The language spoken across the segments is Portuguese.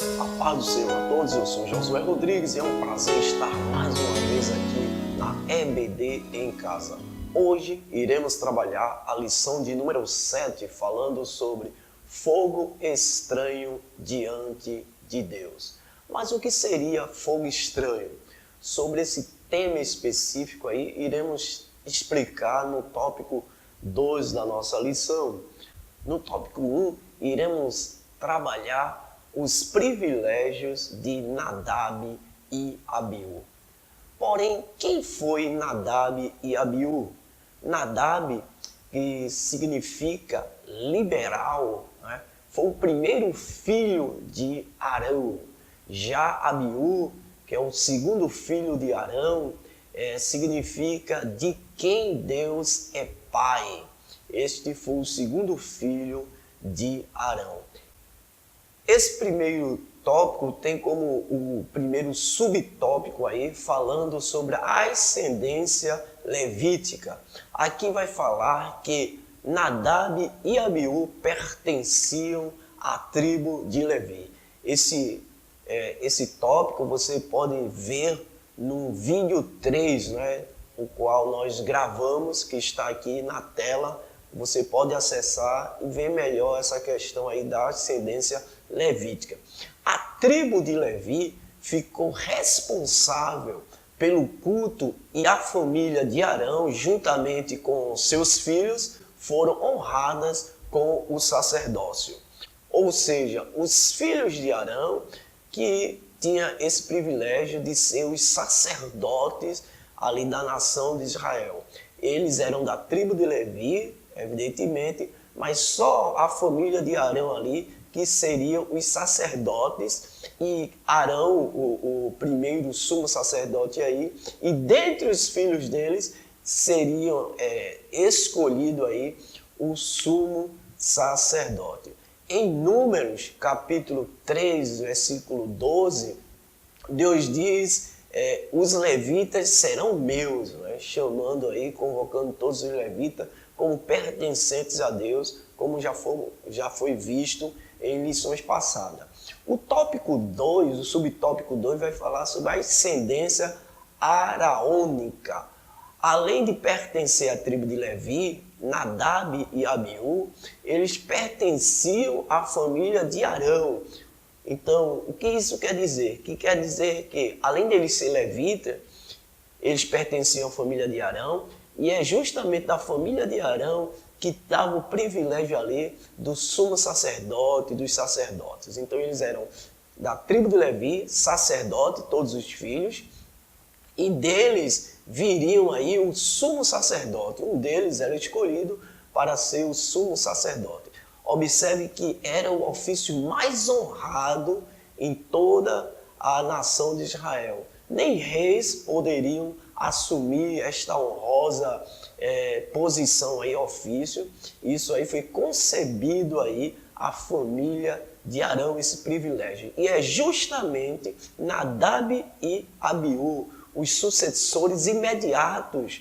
A paz do Senhor a todos, eu sou Josué Rodrigues e é um prazer estar mais uma vez aqui na EBD em Casa. Hoje iremos trabalhar a lição de número 7, falando sobre fogo estranho diante de Deus. Mas o que seria fogo estranho? Sobre esse tema específico aí, iremos explicar no tópico 2 da nossa lição. No tópico 1, iremos trabalhar os privilégios de Nadab e Abiú. Porém, quem foi Nadab e Abiú? Nadab, que significa liberal, né? Foi o primeiro filho de Arão. Já Abiú, que é o segundo filho de Arão, significa de quem Deus é pai. Este foi o segundo filho de Arão. Esse primeiro tópico tem como o primeiro subtópico aí falando sobre a ascendência levítica. Aqui vai falar que Nadab e Abiú pertenciam à tribo de Levi. Esse tópico você pode ver no vídeo 3, né, o qual nós gravamos, que está aqui na tela. Você pode acessar e ver melhor essa questão aí da ascendência levítica. A tribo de Levi ficou responsável pelo culto e a família de Arão, juntamente com seus filhos, foram honradas com o sacerdócio. Ou seja, os filhos de Arão que tinham esse privilégio de ser os sacerdotes ali da nação de Israel. Eles eram da tribo de Levi, evidentemente, mas só a família de Arão ali que seriam os sacerdotes, e Arão, o primeiro sumo sacerdote aí, e dentre os filhos deles seriam escolhido aí o sumo sacerdote. Em Números, capítulo 3, versículo 12, Deus diz, os levitas serão meus, né? Chamando aí, convocando todos os levitas como pertencentes a Deus, como já foi visto em lições passadas. O tópico 2, o subtópico 2, vai falar sobre a ascendência araônica. Além de pertencer à tribo de Levi, Nadab e Abiú, eles pertenciam à família de Arão. Então, o que isso quer dizer? Que quer dizer que, além deles ser levitas, eles pertenciam à família de Arão, e é justamente da família de Arão que estava o privilégio ali do sumo sacerdote, dos sacerdotes. Então eles eram da tribo de Levi, sacerdote, todos os filhos, e deles viriam aí o sumo sacerdote. Um deles era escolhido para ser o sumo sacerdote. Observe que era o ofício mais honrado em toda a nação de Israel. Nem reis poderiam assumir esta honrosa posição aí, ofício. Isso aí foi concebido aí a família de Arão, esse privilégio. E é justamente Nadab e Abiú, os sucessores imediatos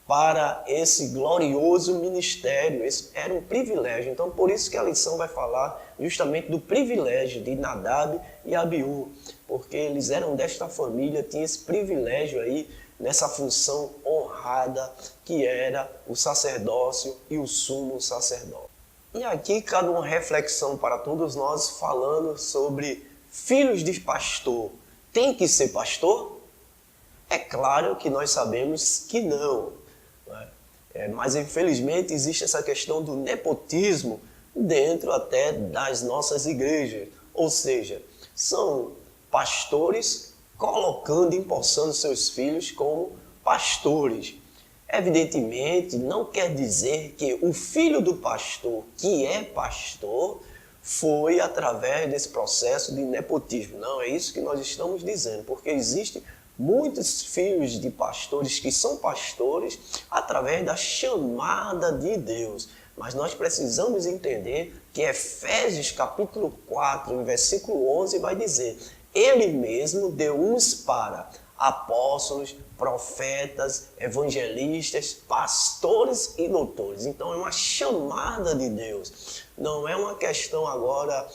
para esse glorioso ministério. Esse era um privilégio. Então, por isso que a lição vai falar justamente do privilégio de Nadab e Abiú, porque eles eram desta família, tinham esse privilégio aí, nessa função honrada que era o sacerdócio e o sumo sacerdote. E aqui cabe uma reflexão para todos nós, falando sobre filhos de pastor. Tem que ser pastor? É claro que nós sabemos que não, né? Mas infelizmente existe essa questão do nepotismo dentro até das nossas igrejas. Ou seja, são pastores colocando, empossando seus filhos como pastores. Evidentemente, não quer dizer que o filho do pastor, que é pastor, foi através desse processo de nepotismo. Não, é isso que nós estamos dizendo, porque existem muitos filhos de pastores que são pastores através da chamada de Deus. Mas nós precisamos entender que Efésios capítulo 4, versículo 11 vai dizer: Ele mesmo deu uns para apóstolos, profetas, evangelistas, pastores e doutores. Então é uma chamada de Deus. Não é uma questão agora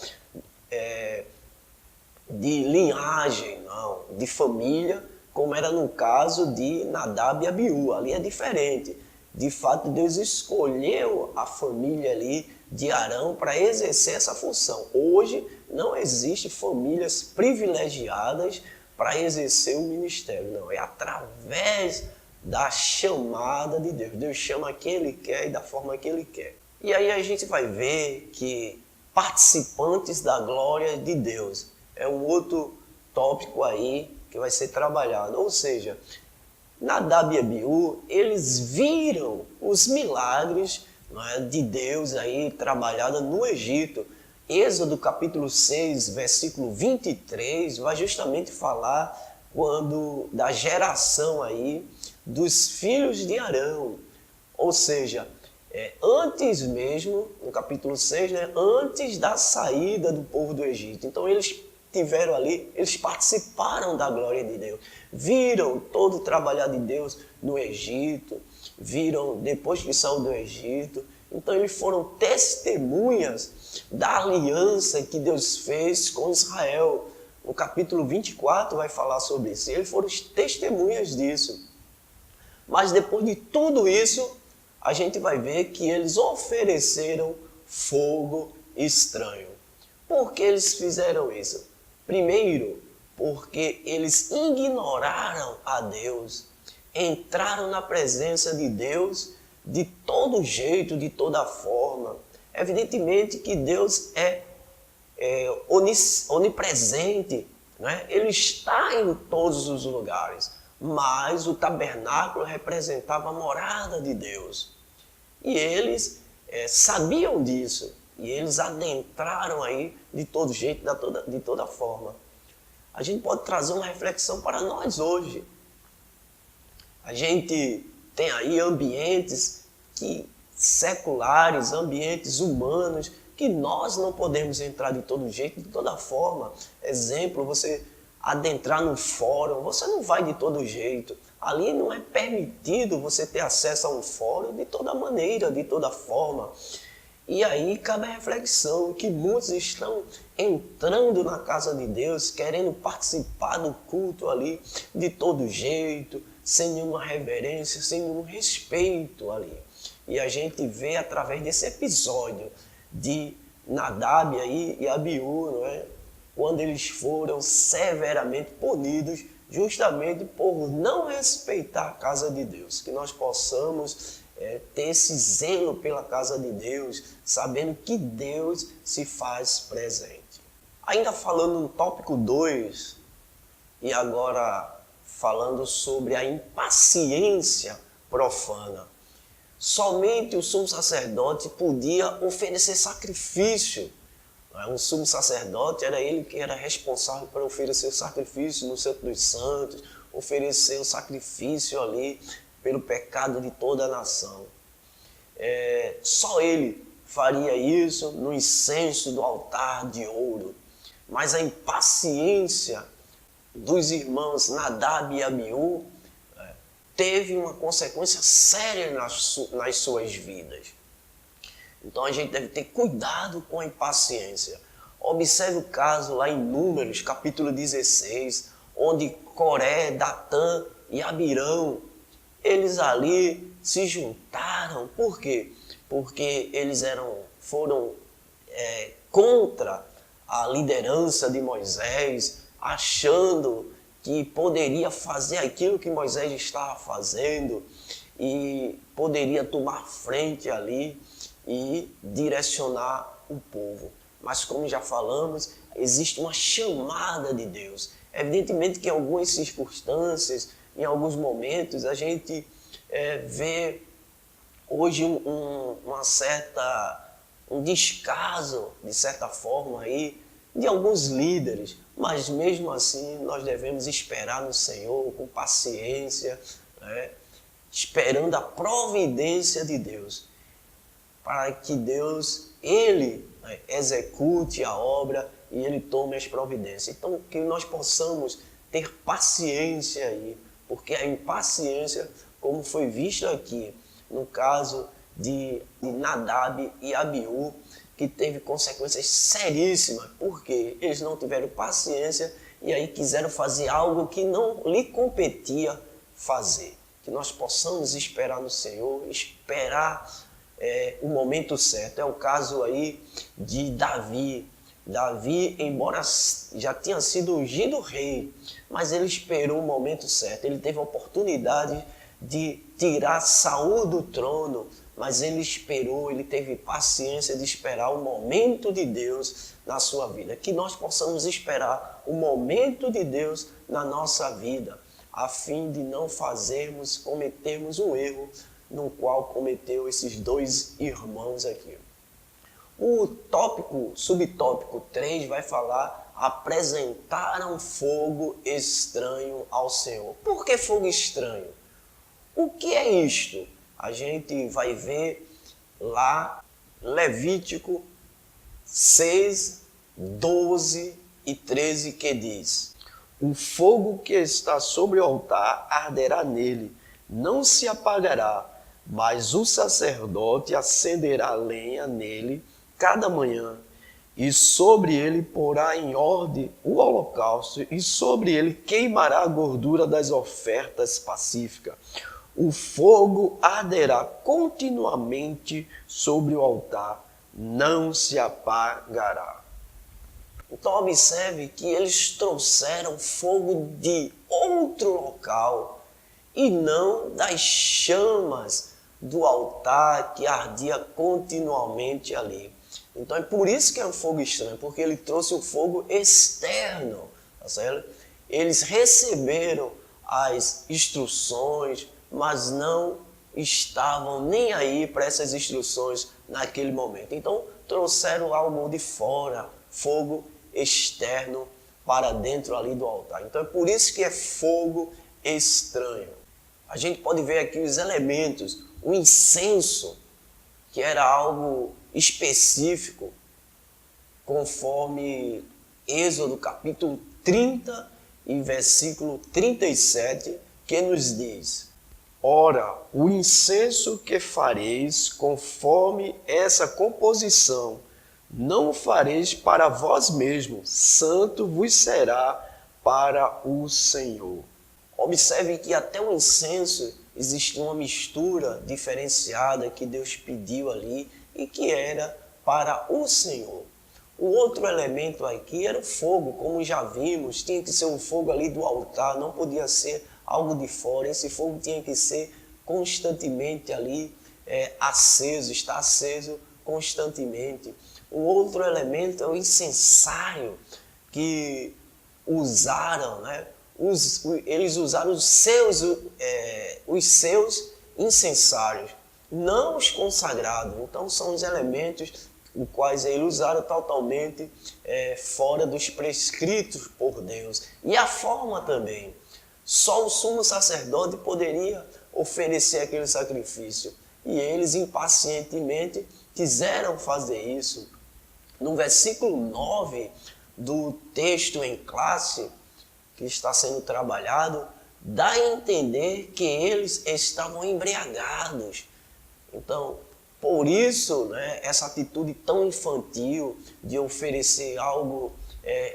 de linhagem, não, de família, como era no caso de Nadab e Abiú. Ali é diferente. De fato, Deus escolheu a família ali de Arão para exercer essa função. Hoje não existe famílias privilegiadas para exercer o ministério, não. É através da chamada de Deus. Deus chama quem Ele quer e da forma que Ele quer. E aí a gente vai ver que participantes da glória de Deus é um outro tópico aí que vai ser trabalhado. Ou seja, Nadab e Abiú, eles viram os milagres, não é, de Deus aí trabalhado no Egito. Êxodo capítulo 6, versículo 23, vai justamente falar da geração aí dos filhos de Arão. Ou seja, antes mesmo, no capítulo 6, né, antes da saída do povo do Egito. Então eles tiveram ali, eles participaram da glória de Deus, viram todo o trabalhar de Deus no Egito, viram depois que saiu do Egito. Então eles foram testemunhas da aliança que Deus fez com Israel. No capítulo 24 vai falar sobre isso. Eles foram testemunhas disso. Mas depois de tudo isso, a gente vai ver que eles ofereceram fogo estranho. Por que eles fizeram isso? Primeiro, porque eles ignoraram a Deus, entraram na presença de Deus de todo jeito, de toda forma. Evidentemente que Deus é onipresente, né? Ele está em todos os lugares, mas o tabernáculo representava a morada de Deus. E eles sabiam disso, e eles adentraram aí de todo jeito, de toda forma. A gente pode trazer uma reflexão para nós hoje. A gente tem aí ambientes seculares, ambientes humanos, que nós não podemos entrar de todo jeito, de toda forma. Exemplo, você adentrar no fórum, você não vai de todo jeito. Ali não é permitido você ter acesso a um fórum de toda maneira, de toda forma. E aí cabe a reflexão que muitos estão entrando na casa de Deus, querendo participar do culto ali de todo jeito, sem nenhuma reverência, sem nenhum respeito ali. E a gente vê através desse episódio de Nadab e Abiú, não é? Quando eles foram severamente punidos justamente por não respeitar a casa de Deus. Que nós possamos ter esse zelo pela casa de Deus, sabendo que Deus se faz presente. Ainda falando no tópico 2, e agora falando sobre a impaciência profana. Somente o sumo sacerdote podia oferecer sacrifício. O sumo sacerdote era ele que era responsável por oferecer o sacrifício no Santo dos Santos, oferecer o sacrifício ali pelo pecado de toda a nação. Só ele faria isso no incenso do altar de ouro. Mas a impaciência dos irmãos Nadab e Abiú teve uma consequência séria nas suas vidas. Então a gente deve ter cuidado com a impaciência. Observe o caso lá em Números, capítulo 16, onde Coré, Datã e Abirão, eles ali se juntaram. Por quê? Porque eles foram contra a liderança de Moisés, achando que poderia fazer aquilo que Moisés estava fazendo e poderia tomar frente ali e direcionar o povo. Mas como já falamos, existe uma chamada de Deus. Evidentemente que em algumas circunstâncias, em alguns momentos, a gente vê hoje um descaso, de certa forma, aí, de alguns líderes. Mas mesmo assim, nós devemos esperar no Senhor com paciência, né? Esperando a providência de Deus, para que Deus, Ele, né, execute a obra e Ele tome as providências. Então, que nós possamos ter paciência aí, porque a impaciência, como foi visto aqui, no caso de Nadab e Abiú, que teve consequências seríssimas, porque eles não tiveram paciência e aí quiseram fazer algo que não lhe competia fazer. Que nós possamos esperar no Senhor, esperar o momento certo. É o caso aí de Davi. Davi, embora já tinha sido ungido rei, mas ele esperou o momento certo. Ele teve a oportunidade de tirar Saul do trono, mas ele esperou, ele teve paciência de esperar o momento de Deus na sua vida. Que nós possamos esperar o momento de Deus na nossa vida, a fim de não cometermos um erro no qual cometeu esses dois irmãos aqui. O subtópico 3 vai falar: apresentaram fogo estranho ao Senhor. Por que fogo estranho? O que é isto? A gente vai ver lá Levítico 6, 12 e 13, que diz: o fogo que está sobre o altar arderá nele, não se apagará, mas o sacerdote acenderá lenha nele cada manhã, e sobre ele porá em ordem o holocausto, e sobre ele queimará a gordura das ofertas pacíficas. O fogo arderá continuamente sobre o altar, não se apagará. Então observe que eles trouxeram fogo de outro local e não das chamas do altar que ardia continuamente ali. Então é por isso que é um fogo estranho, porque ele trouxe o fogo externo, tá certo? Eles receberam as instruções, mas não estavam nem aí para essas instruções naquele momento. Então trouxeram algo de fora, fogo externo para dentro ali do altar. Então é por isso que é fogo estranho. A gente pode ver aqui os elementos, o incenso, que era algo específico, conforme Êxodo capítulo 30 e versículo 37, que nos diz: ora, o incenso que fareis conforme essa composição, não o fareis para vós mesmos, santo vos será para o Senhor. Observe que até o incenso existia uma mistura diferenciada que Deus pediu ali e que era para o Senhor. O outro elemento aqui era o fogo, como já vimos, tinha que ser um fogo ali do altar, não podia ser algo de fora. Esse fogo tinha que ser constantemente ali aceso, está aceso constantemente. O outro elemento é o incensário que usaram, né? Eles usaram os seus incensários, não os consagrados. Então são os elementos os quais eles usaram totalmente fora dos prescritos por Deus. E a forma também. Só o sumo sacerdote poderia oferecer aquele sacrifício. E eles impacientemente quiseram fazer isso. No versículo 9 do texto em classe, que está sendo trabalhado, dá a entender que eles estavam embriagados. Então, por isso, né, essa atitude tão infantil de oferecer algo,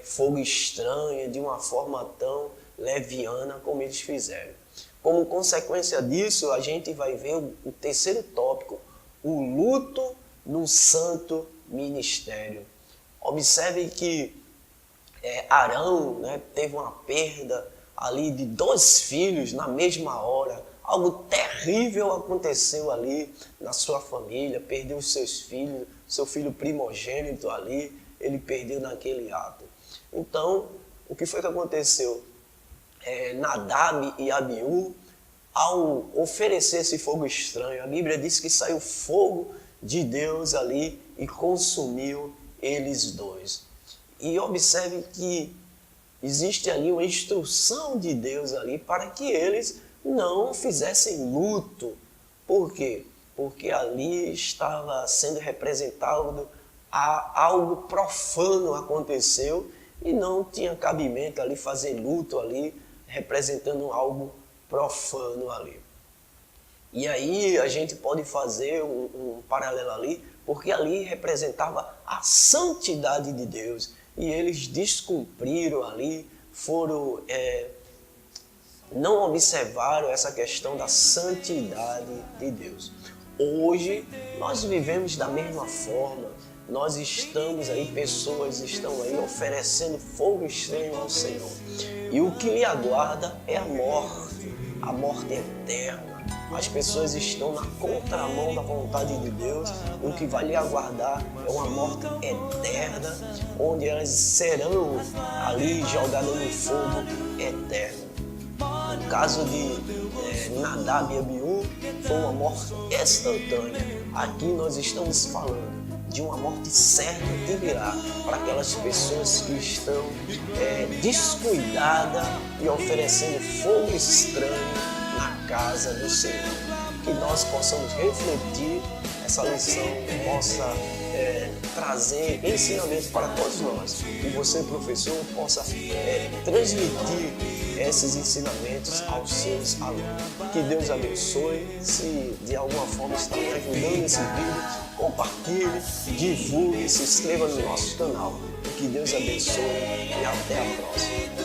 fogo estranho, de uma forma tão leviana como eles fizeram. Como consequência disso, a gente vai ver o terceiro tópico, o luto no santo ministério. Observe que Arão, né, teve uma perda ali de 2 filhos na mesma hora. Algo terrível aconteceu ali na sua família, perdeu os seus filhos, seu filho primogênito ali, ele perdeu naquele ato. Então, o que foi que aconteceu? Nadab e Abiú, ao oferecer esse fogo estranho, a Bíblia diz que saiu fogo de Deus ali e consumiu eles dois. E observe que existe ali uma instrução de Deus ali para que eles não fizessem luto. Por quê? Porque ali estava sendo representado algo profano aconteceu e não tinha cabimento ali fazer luto ali, representando algo profano ali. E aí a gente pode fazer um paralelo ali porque ali representava a santidade de Deus. E eles descumpriram ali, não observaram essa questão da santidade de Deus. Hoje, nós vivemos da mesma forma. Nós estamos aí, pessoas estão aí oferecendo fogo estranho ao Senhor. E o que lhe aguarda é a morte eterna. As pessoas estão na contramão da vontade de Deus. O que vai lhe aguardar é uma morte eterna, onde elas serão ali jogadas no fogo eterno. No caso de Nadab e Abiú, foi uma morte instantânea. Aqui nós estamos falando de uma morte certa que virá para aquelas pessoas que estão descuidadas e oferecendo fogo estranho na casa do Senhor. Que nós possamos refletir essa lição, possa trazer ensinamento para todos nós. E você, professor, possa transmitir esses ensinamentos aos seus alunos. Que Deus abençoe. Se de alguma forma está me ajudando nesse vídeo, compartilhe, divulgue, se inscreva no nosso canal. Que Deus abençoe e até a próxima.